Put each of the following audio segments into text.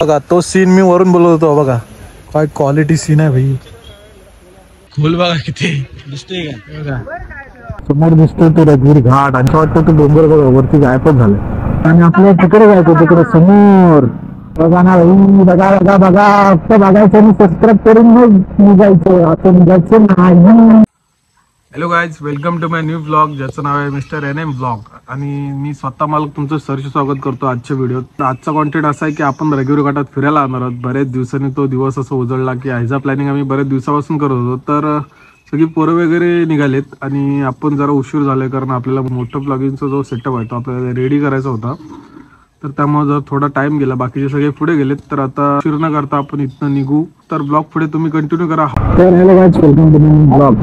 बघा तो सीन मी वरून बोलत होतो बघा, काय क्वालिटी सीन आहे भाई. फुल बघा किती दिसतोय का, समोर दिसतोय तो रघुवीर घाट आणि वाटतं तो डोंगर बघा वरती गायबच झालं आणि आपल्याला तिकडे जायचं, तिकडे समोर बघा ना भाई. बघा बघा बघा फक्त बघायचं आणि सबस्क्राईब करून मग निघायचं, असं निघायचं नाही. Hello guys, welcome to my new blog ज्याचं नाव आहे मिस्टर NM ब्लॉग. आणि मी स्वतः मालक तुमचं सहर्ष स्वागत करतो आजच्या व्हिडिओत. आजचा कॉन्टेंट असा आहे की आपण रघुवीर घाटात फिरायला आणणार आहोत. बरेच दिवसांनी तो दिवस असं उजळला की ह्याचा प्लॅनिंग आम्ही बरेच दिवसापासून करत होतो. तर सगळी पोरं वगैरे निघालेत आणि आपण जरा उशीर झाले कारण आपल्याला मोठं ब्लॉगिंगचा जो सेटअप आहे तो आपल्याला रेडी करायचा होता. तर त्यामुळे जर थोडा टाइम गेला, बाकीचे सगळे पुढे गेलेत. तर आता उशीर न करता आपण इथनं निघू. तर ब्लॉग पुढे तुम्ही कंटिन्यू करा. तर hello guys, welcome to my blog.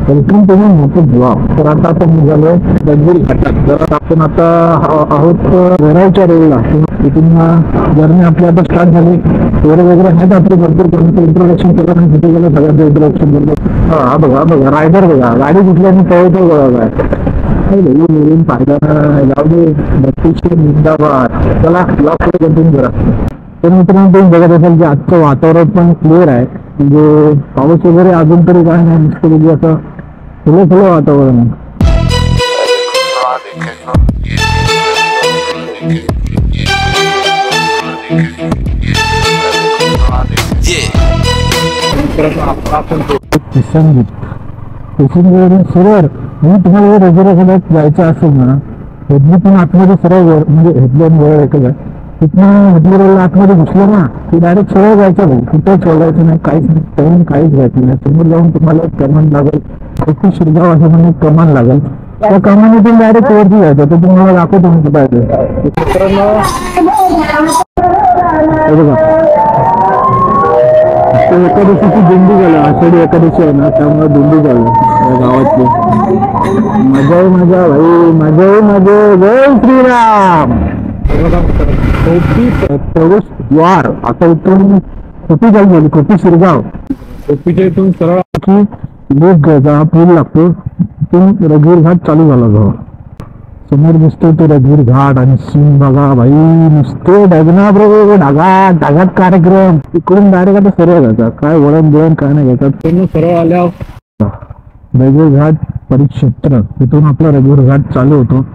Welcome to my मोठं ब्लॉग. तर आता आपण निघालो रघुवीर घाटात. तर आपण आता आहोत वेरावच्या रोडला. तिथून जर्नी आपली आता स्टार्ट झाली. पोरं वगैरे आहेत आपले भरपूर. कोणाचं इंट्रोडक्शन केलं नाही, तिथे गेलं सगळ्यांचं इंट्रोडक्शन केलं. हा बघा बघा रायडर बघा, गाडी कुठल्याने पळवतो बघा काय बोलून फायदा जाऊ दे. बत्तीसशे जिंदाबाद. चला ब्लॉग पुढे कंटिन्यू करा. तर मित्रांनो तुम्ही बघत असाल की आजचं वातावरण पण क्लिअर आहे, म्हणजे पाऊस वगैरे अजून तरी काय नाही, नुसतं म्हणजे असं फुलं फुलं वातावरण आहे. सरळ म्हणजे तुम्हाला जर रघुवीर जायचं असेल ना, हेडली पण आतमध्ये सरळ म्हणजे हेडलाईन वर एकच आहे. तिथनं रघुवीर आतमध्ये घुसलं ना की डायरेक्ट सरळ जायचं भाऊ, कुठं शोधायचं नाही, काहीच नाही, टर्न काहीच घ्यायचं नाही. समोर जाऊन तुम्हाला कमान लागेल, छोटी शिरगाव असं म्हणजे कमान लागेल. त्या कमानीतून डायरेक्ट वरती जायचं. तर तुम्हाला दाखवतो मी कुठं आहे. बघा एकादशीची दिंडी झाली, आषाढी एकादशी आहे ना, त्यामुळे दिंडी झाली गावातली. मजा आहे मजा भाई, मजा आहे मजा. जय श्रीराम. प्रवेश द्वार आता इथून खोपी जाऊ गेली, खोपी शिरगाव. खोपीच्या इथून सरळ की लेक घ्यायचा, पूल लागतो. तिथून रघुवीर घाट चालू झाला जवळ. समोर दिसतो तो रघुवीर घाट आणि सीन बघा भाई, नुसते ढगना बरोबर ढगात ढगात कार्यक्रम. इकडून डायरेक्ट आता सरळ जायचा, काय वळण बिळण काय नाही घ्यायचं. त्यांना सरळ आल्यावर रघुवीर घाट परिक्षेत्र, तिथून आपला रघुवीर घाट चालू होतो.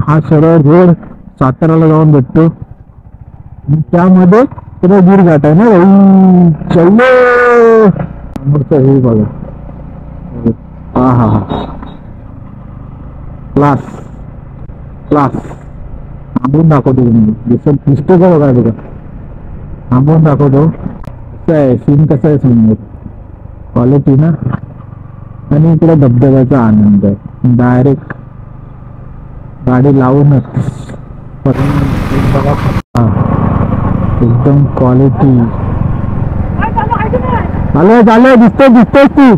हा सरळ रोड साताऱ्याला जाऊन भेटतो. त्यामध्ये रघुवीर घाट आहे ना भाई. चलो समोरचं हे बघा, हा हा हा क्लास क्लास. थांबून दाखवतो तुम्ही, दिसत दिसतो का बघा बघा, थांबून दाखवतो कसं आहे सीन, कसं आहे सीन क्वालिटी ना. आणि इकडे धबधब्याचा आनंद आहे. डायरेक्ट गाडी लावूनच बघा, एकदम क्वालिटी. चालू चालू दिसतोय दिसतोय ती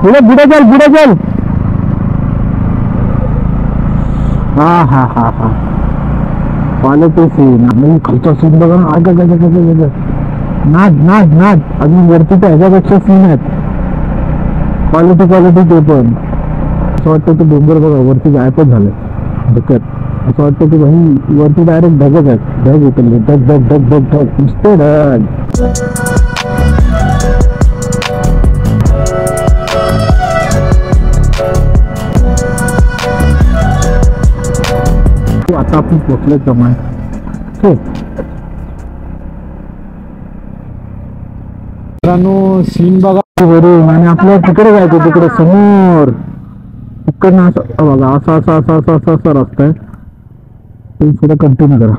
पुढे पुढे चल पुढे चल. हा हा हा हा क्वालिटी सीन. आणि खालचा सीन बघा ना, आग नाद नाद नाद. अजून वरती तर ह्याच्यापेक्षा सीन आहेत. क्वालिटी क्वालिटी ते पण. असं वाटतं तो डोंगर बघा वरती गायबच झालं डोक्यात. असं वाटतं की भाई वरती डायरेक्ट ढगच आहेत, ढग उतरले, ढग ढग ढग ढग ढग नुसते ढग. आता आपण पोचले जमाय. मित्रांनो सीन बघा वरून, आणि आपल्याला तिकडे जायचं, तिकडे समोर तिकडनं असं बघा, असा असा असा असा असा असा रस्ता आहे. तुम्ही पुढे कंटिन्यू करा.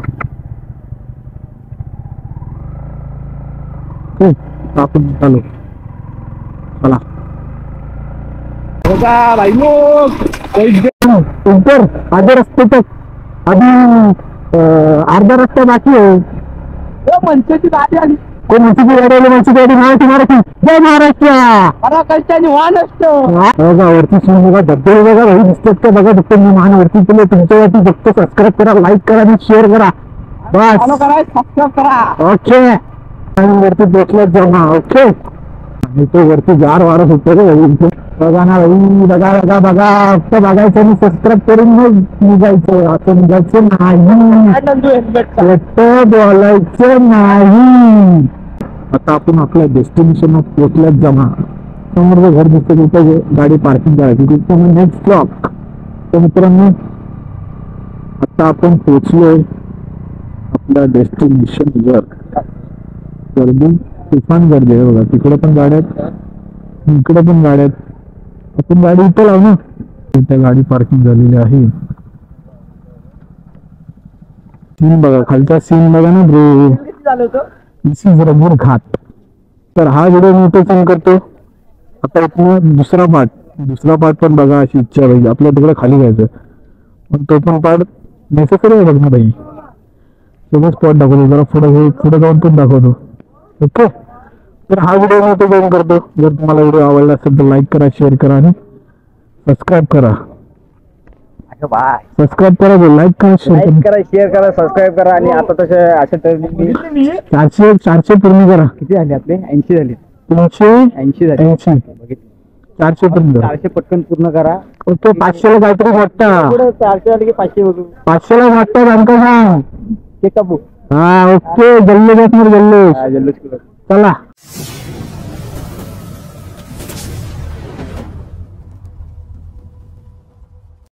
आपण चालू चला बघा भाई ऊपर आधे रस्ते तक अभी अर्धा रस्ता बाकी आहे. मनसेची गाडी आली, कोण मनसेची गाडी आली, मनसेची गाडी मराठी मराठी. जय महाराष्ट्र. बघा वरती सीन बघा, धबधबे बघा भाई दिसतात का बघा. फक्त मी महानवरती केले तुमच्यावरती, फक्त सबस्क्राईब करा, लाईक करा आणि शेअर करा बस. सबस्क्राईब करा. ओके. वरती पोचल्यात जमा. ओके तो वरती गार वारं सुटतो रे भाई. बघा ना भाई, बघा बघा बघा, फक्त बघायचं आणि सबस्क्राईब करून मग निघायचं. असं निघायचं नाही, खोटं बोलायचं नाही. आता आपण आपल्या डेस्टिनेशन पोहोचल्यात. जमा समोर घर दिसतं तिथे गाडी पार्किंग करायची. तिथं नेक्स्ट स्टॉप. तर मित्रांनो आता आपण पोहोचलोय आपल्या डेस्टिनेशन वर. गर्दी तुफान गर्दी आहे बघा. तिकडे पण गाड्या आहेत, इकडे पण गाड्या आहेत. आपण गाडी इथं लावू ना. इथे गाडी पार्किंग झालेली आहे. सीन बघा, खालचा सीन बघा ना ब्रो. दिस इज रगूर घाट. तर हा व्हिडिओ मी इथे सेंड करतो. आता इथनं दुसरा पार्ट पण बघा अशी इच्छा पाहिजे. आपल्या तिकडे खाली जायचं पण तो पण पार्ट नेसेसरी आहे बघ ना भाई. सगळं स्पॉट दाखवतो. जरा पुढे जाऊन पण दाखवतो. ओके, तर हा व्हिडिओ मी इथे सेंड करतो. जर तुम्हाला व्हिडिओ आवडला असेल तर लाईक करा, शेअर करा आणि सबस्क्राईब करा. सबस्क्राईब करा, लाईक करा, शेअर करा, सबस्क्राईब करा. आणि आता तसे अशा तऱ्हेने 400 पूर्ण करा. किती झाले आपले? 80 झाले. 380 झाले. 400 पूर्ण करा. 400 पटकन पूर्ण करा. ओके, 500 ला काहीतरी वाटतं. 400 झाले की 500 बघू. 500 ला वाटतं आमका सांग. ते कापू. हा ओके, जल्लोष जल्लोष चला.